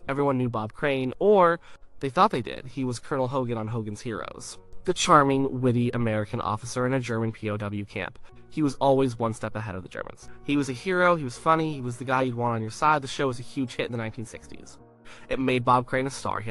Everyone knew Bob Crane, or they thought they did. He was Colonel Hogan on Hogan's Heroes. The charming, witty American officer in a German POW camp. He was always one step ahead of the Germans. He was a hero, he was funny, he was the guy you'd want on your side. The show was a huge hit in the 1960s. It made Bob Crane a star. He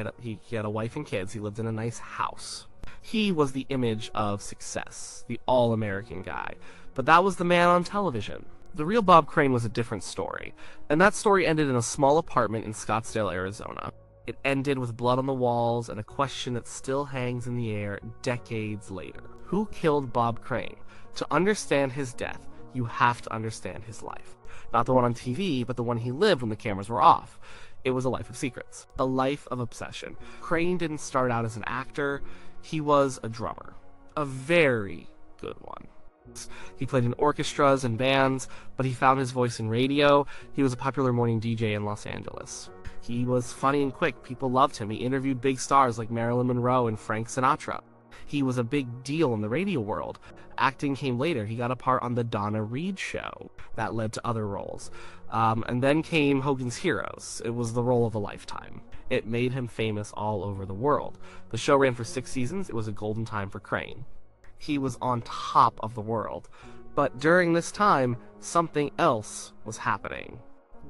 had a wife and kids. He lived in a nice house. He was the image of success, the all-American guy. But that was the man on television. The real Bob Crane was a different story, and that story ended in a small apartment in Scottsdale, Arizona. It ended with blood on the walls and a question that still hangs in the air decades later. Who killed Bob Crane? To understand his death, you have to understand his life. Not the one on TV, but the one he lived when the cameras were off. It was a life of secrets, a life of obsession. Crane didn't start out as an actor, he was a drummer. A very good one. He played in orchestras and bands, but he found his voice in radio. He was a popular morning DJ in Los Angeles. He was funny and quick. People loved him. He interviewed big stars like Marilyn Monroe and Frank Sinatra. He was a big deal in the radio world. Acting came later. He got a part on the Donna Reed show. That led to other roles. And then came Hogan's Heroes. It was the role of a lifetime. It made him famous all over the world. The show ran for 6 seasons. It was a golden time for Crane. He was on top of the world. But during this time, something else was happening.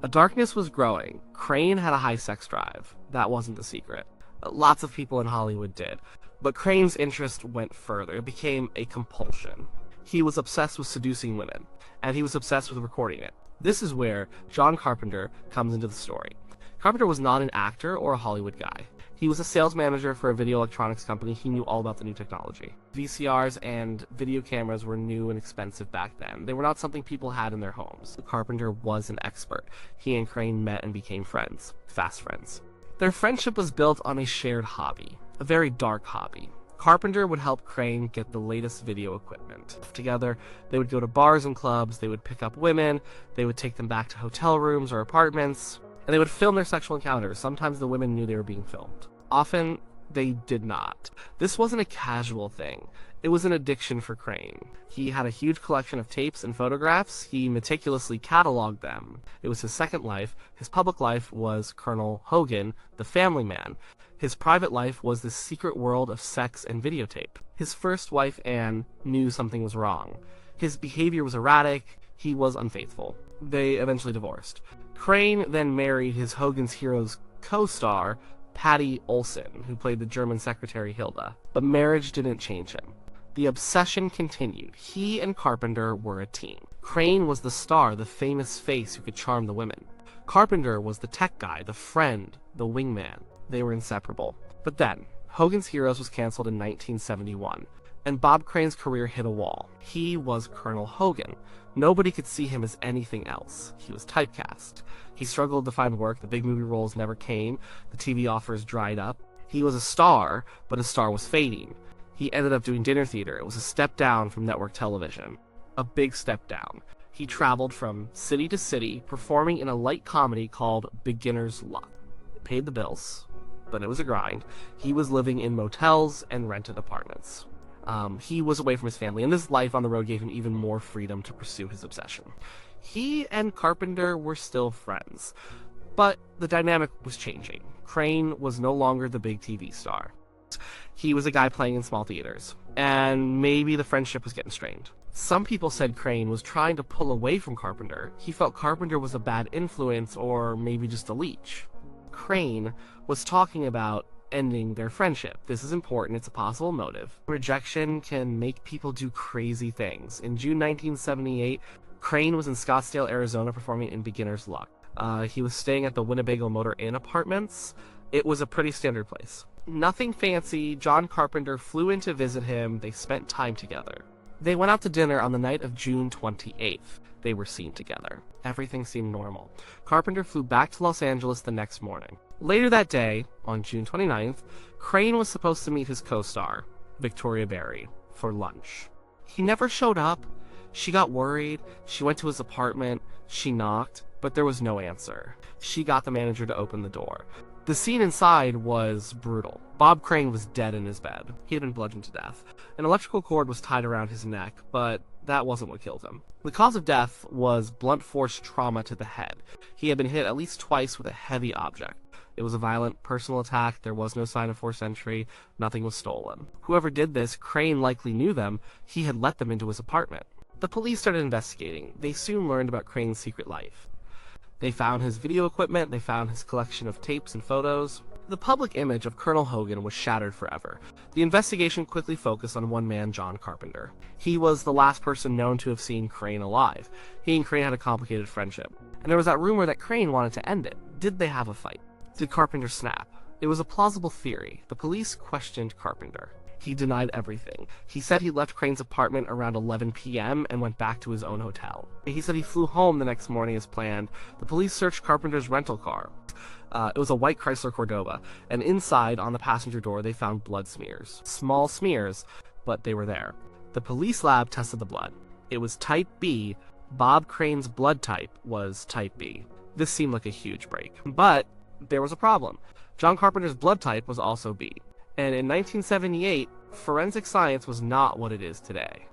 A darkness was growing. Crane had a high sex drive. That wasn't the secret. Lots of people in Hollywood did. But Crane's interest went further. It became a compulsion. He was obsessed with seducing women, and he was obsessed with recording it. This is where John Carpenter comes into the story. Carpenter was not an actor or a Hollywood guy. He was a sales manager for a video electronics company. He knew all about the new technology. VCRs and video cameras were new and expensive back then. They were not something people had in their homes. Carpenter was an expert. He and Crane met and became friends. Fast friends. Their friendship was built on a shared hobby. A very dark hobby. Carpenter would help Crane get the latest video equipment. Together, they would go to bars and clubs, they would pick up women, they would take them back to hotel rooms or apartments, and they would film their sexual encounters. Sometimes the women knew they were being filmed. Often, they did not. This wasn't a casual thing. It was an addiction for Crane. He had a huge collection of tapes and photographs. He meticulously cataloged them. It was his second life. His public life was Colonel Hogan, the family man. His private life was this secret world of sex and videotape. His first wife, Anne, knew something was wrong. His behavior was erratic. He was unfaithful. They eventually divorced. Crane then married his Hogan's Heroes co-star, Patty Olsen, who played the German secretary Hilda. But marriage didn't change him. The obsession continued. He and Carpenter were a team. Crane was the star, the famous face who could charm the women. Carpenter was the tech guy, the friend, the wingman. They were inseparable. But then, Hogan's Heroes was canceled in 1971, and Bob Crane's career hit a wall. He was Colonel Hogan. Nobody could see him as anything else. He was typecast. He struggled to find work. The big movie roles never came. The TV offers dried up. He was a star, but his star was fading. He ended up doing dinner theater. It was a step down from network television. A big step down. He traveled from city to city, performing in a light comedy called Beginner's Luck. It paid the bills, but it was a grind. He was living in motels and rented apartments. He was away from his family, and this life on the road gave him even more freedom to pursue his obsession. He and Carpenter were still friends, but the dynamic was changing. Crane was no longer the big TV star. He was a guy playing in small theaters, and maybe the friendship was getting strained. Some people said Crane was trying to pull away from Carpenter. He felt Carpenter was a bad influence, or maybe just a leech. Crane was talking about ending their friendship. This is important. It's a possible motive. Rejection can make people do crazy things. In June 1978, Crane was in Scottsdale, Arizona, performing in Beginner's Luck. He was staying at the Winnebago Motor Inn Apartments. It was a pretty standard place. Nothing fancy. John Carpenter flew in to visit him. They spent time together. They went out to dinner on the night of June 28th. They were seen together. Everything seemed normal. Carpenter flew back to Los Angeles the next morning. Later that day, on June 29th, Crane was supposed to meet his co-star, Victoria Berry, for lunch. He never showed up. She got worried. She went to his apartment. She knocked, but there was no answer. She got the manager to open the door. The scene inside was brutal. Bob Crane was dead in his bed. He had been bludgeoned to death. An electrical cord was tied around his neck, but that wasn't what killed him. The cause of death was blunt force trauma to the head. He had been hit at least twice with a heavy object. It was a violent personal attack, there was no sign of forced entry, nothing was stolen. Whoever did this, Crane likely knew them, he had let them into his apartment. The police started investigating. They soon learned about Crane's secret life. They found his video equipment, they found his collection of tapes and photos. The public image of Colonel Hogan was shattered forever. The investigation quickly focused on one man, John Carpenter. He was the last person known to have seen Crane alive. He and Crane had a complicated friendship. And there was that rumor that Crane wanted to end it. Did they have a fight? Did Carpenter snap? It was a plausible theory. The police questioned Carpenter. He denied everything. He said he left Crane's apartment around 11 p.m. and went back to his own hotel. He said he flew home the next morning as planned. The police searched Carpenter's rental car. It was a white Chrysler Cordoba, and inside, on the passenger door, they found blood smears. Small smears, but they were there. The police lab tested the blood. It was type B. Bob Crane's blood type was type B. This seemed like a huge break. But there was a problem. John Carpenter's blood type was also B. And in 1978, forensic science was not what it is today.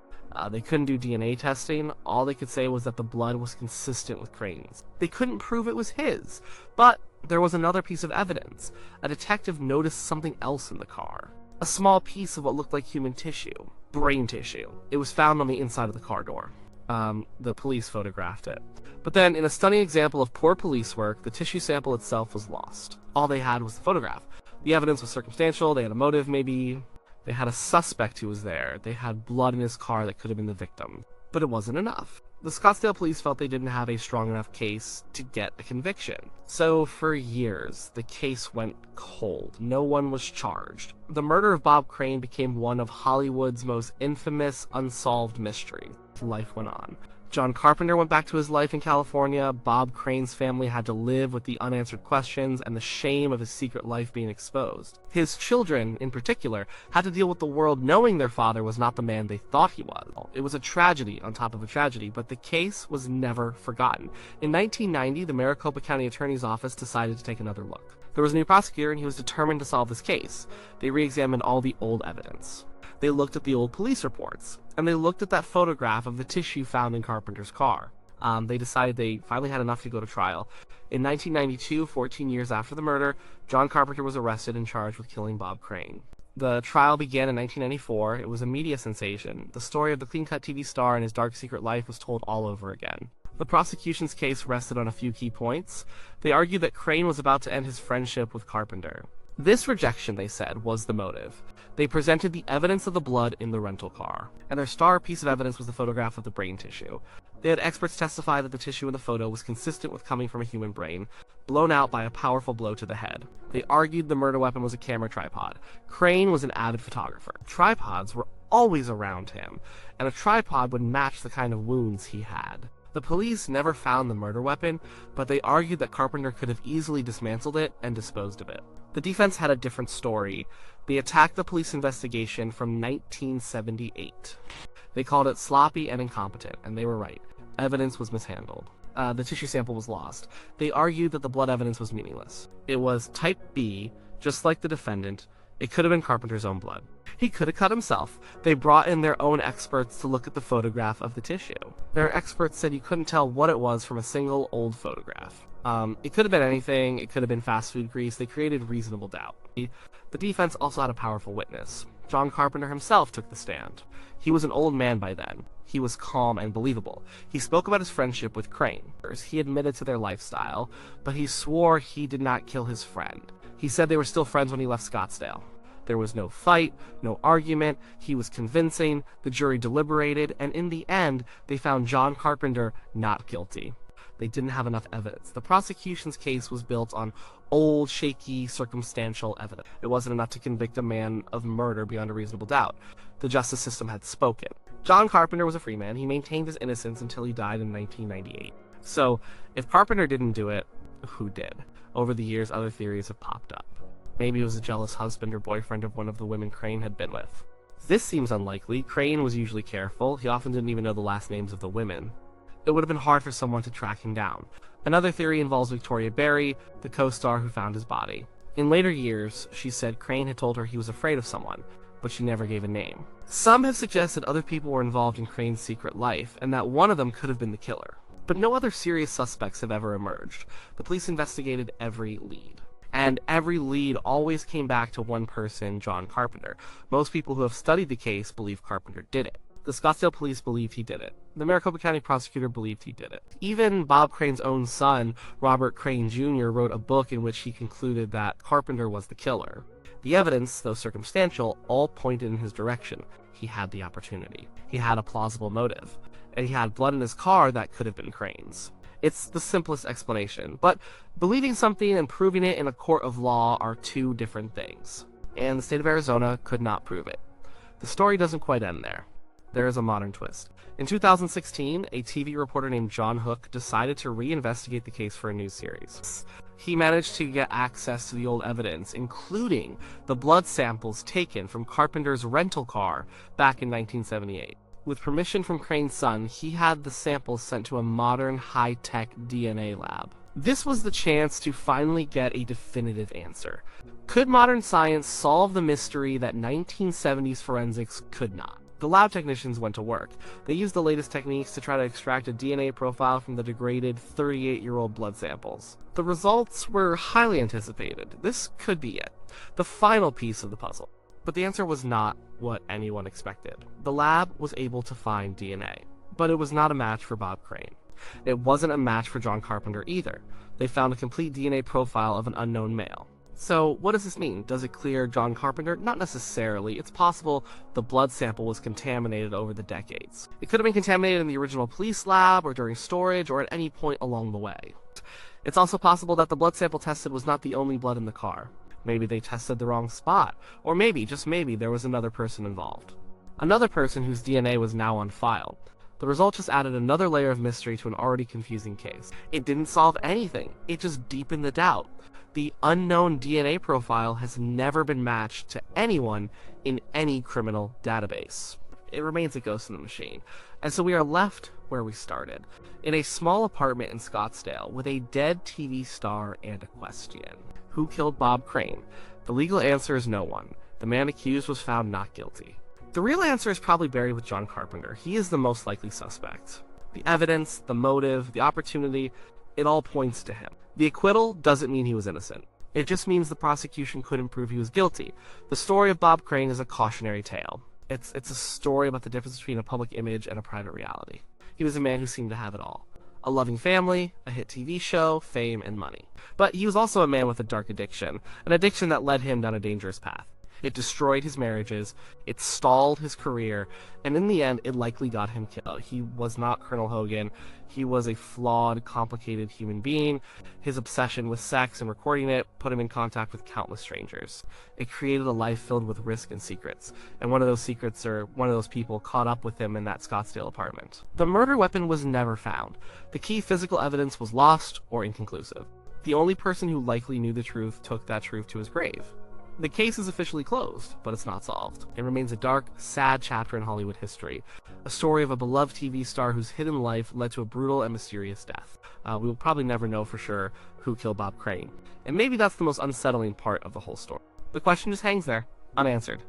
They couldn't do DNA testing. All they could say was that the blood was consistent with Crane's. They couldn't prove it was his, but there was another piece of evidence. A detective noticed something else in the car. A small piece of what looked like human tissue. Brain tissue. It was found on the inside of the car door. The police photographed it. But then, in a stunning example of poor police work, the tissue sample itself was lost. All they had was the photograph. The evidence was circumstantial, they had a motive maybe, they had a suspect who was there, they had blood in his car that could have been the victim. But it wasn't enough. The Scottsdale police felt they didn't have a strong enough case to get a conviction. So for years, the case went cold. No one was charged. The murder of Bob Crane became one of Hollywood's most infamous unsolved mysteries. Life went on. John Carpenter went back to his life in California. Bob Crane's family had to live with the unanswered questions and the shame of his secret life being exposed. His children, in particular, had to deal with the world knowing their father was not the man they thought he was. It was a tragedy on top of a tragedy, but the case was never forgotten. In 1990, the Maricopa County Attorney's Office decided to take another look. There was a new prosecutor, and he was determined to solve this case. They re-examined all the old evidence. They looked at the old police reports, and they looked at that photograph of the tissue found in Carpenter's car. They decided they finally had enough to go to trial. In 1992, 14 years after the murder, John Carpenter was arrested and charged with killing Bob Crane. The trial began in 1994. It was a media sensation. The story of the clean-cut TV star and his dark secret life was told all over again. The prosecution's case rested on a few key points. They argued that Crane was about to end his friendship with Carpenter. This rejection, they said, was the motive. They presented the evidence of the blood in the rental car, and their star piece of evidence was the photograph of the brain tissue. They had experts testify that the tissue in the photo was consistent with coming from a human brain, blown out by a powerful blow to the head. They argued the murder weapon was a camera tripod. Crane was an avid photographer. Tripods were always around him, and a tripod would match the kind of wounds he had. The police never found the murder weapon, but they argued that Carpenter could have easily dismantled it and disposed of it. The defense had a different story. They attacked the police investigation from 1978. They called it sloppy and incompetent, and they were right. Evidence was mishandled. The tissue sample was lost. They argued that the blood evidence was meaningless. It was type B, just like the defendant. It could have been Carpenter's own blood. He could have cut himself. They brought in their own experts to look at the photograph of the tissue. Their experts said you couldn't tell what it was from a single old photograph. It could have been anything. It could have been fast food grease. They created reasonable doubt. The defense also had a powerful witness. John Carpenter himself took the stand. He was an old man by then. He was calm and believable. He spoke about his friendship with Crane. He admitted to their lifestyle, but he swore he did not kill his friend. He said they were still friends when he left Scottsdale. There was no fight, no argument. He was convincing. The jury deliberated, and in the end, they found John Carpenter not guilty. They didn't have enough evidence. The prosecution's case was built on old, shaky, circumstantial evidence. It wasn't enough to convict a man of murder beyond a reasonable doubt. The justice system had spoken. John Carpenter was a free man. He maintained his innocence until he died in 1998. So, if Carpenter didn't do it, who did? Over the years, other theories have popped up. Maybe he was a jealous husband or boyfriend of one of the women Crane had been with. This seems unlikely. Crane was usually careful. He often didn't even know the last names of the women. It would have been hard for someone to track him down. Another theory involves Victoria Berry, the co-star who found his body. In later years, she said Crane had told her he was afraid of someone, but she never gave a name. Some have suggested other people were involved in Crane's secret life, and that one of them could have been the killer. But no other serious suspects have ever emerged. The police investigated every lead. and every lead always came back to one person, John Carpenter. Most people who have studied the case believe Carpenter did it. The Scottsdale police believed he did it. The Maricopa County prosecutor believed he did it. Even Bob Crane's own son, Robert Crane Jr., wrote a book in which he concluded that Carpenter was the killer. The evidence, though circumstantial, all pointed in his direction. He had the opportunity. He had a plausible motive. And he had blood in his car that could have been Crane's. It's the simplest explanation, but believing something and proving it in a court of law are two different things. And the state of Arizona could not prove it. The story doesn't quite end there. There is a modern twist. In 2016, a TV reporter named John Hook decided to reinvestigate the case for a new series. He managed to get access to the old evidence, including the blood samples taken from Carpenter's rental car back in 1978. With permission from Crane's son, he had the samples sent to a modern, high-tech DNA lab. This was the chance to finally get a definitive answer. Could modern science solve the mystery that 1970s forensics could not? The lab technicians went to work. They used the latest techniques to try to extract a DNA profile from the degraded 38-year-old blood samples. The results were highly anticipated. This could be it, the final piece of the puzzle. But the answer was not what anyone expected. The lab was able to find DNA, but it was not a match for Bob Crane. It wasn't a match for John Carpenter either. They found a complete DNA profile of an unknown male. So what does this mean? Does it clear John Carpenter? Not necessarily. It's possible the blood sample was contaminated over the decades. It could have been contaminated in the original police lab, or during storage, or at any point along the way. It's also possible that the blood sample tested was not the only blood in the car. Maybe they tested the wrong spot, or maybe, just maybe, there was another person involved. Another person whose DNA was now on file. The result just added another layer of mystery to an already confusing case. It didn't solve anything. It just deepened the doubt. The unknown DNA profile has never been matched to anyone in any criminal database. It remains a ghost in the machine. And so we are left where we started, in a small apartment in Scottsdale with a dead TV star and a question. Who killed Bob Crane? The legal answer is no one. The man accused was found not guilty. The real answer is probably buried with John Carpenter. He is the most likely suspect. The evidence, the motive, the opportunity, it all points to him. The acquittal doesn't mean he was innocent. It just means the prosecution couldn't prove he was guilty. The story of Bob Crane is a cautionary tale. It's a story about the difference between a public image and a private reality. He was a man who seemed to have it all. A loving family, a hit TV show, fame, and money. But he was also a man with a dark addiction, an addiction that led him down a dangerous path. It destroyed his marriages, it stalled his career, and in the end, it likely got him killed. He was not Colonel Hogan. He was a flawed, complicated human being. His obsession with sex and recording it put him in contact with countless strangers. It created a life filled with risk and secrets, and one of those secrets, or one of those people, caught up with him in that Scottsdale apartment. The murder weapon was never found. The key physical evidence was lost or inconclusive. The only person who likely knew the truth took that truth to his grave. The case is officially closed, but it's not solved. It remains a dark, sad chapter in Hollywood history. A story of a beloved TV star whose hidden life led to a brutal and mysterious death. We will probably never know for sure who killed Bob Crane. And maybe that's the most unsettling part of the whole story. The question just hangs there, unanswered.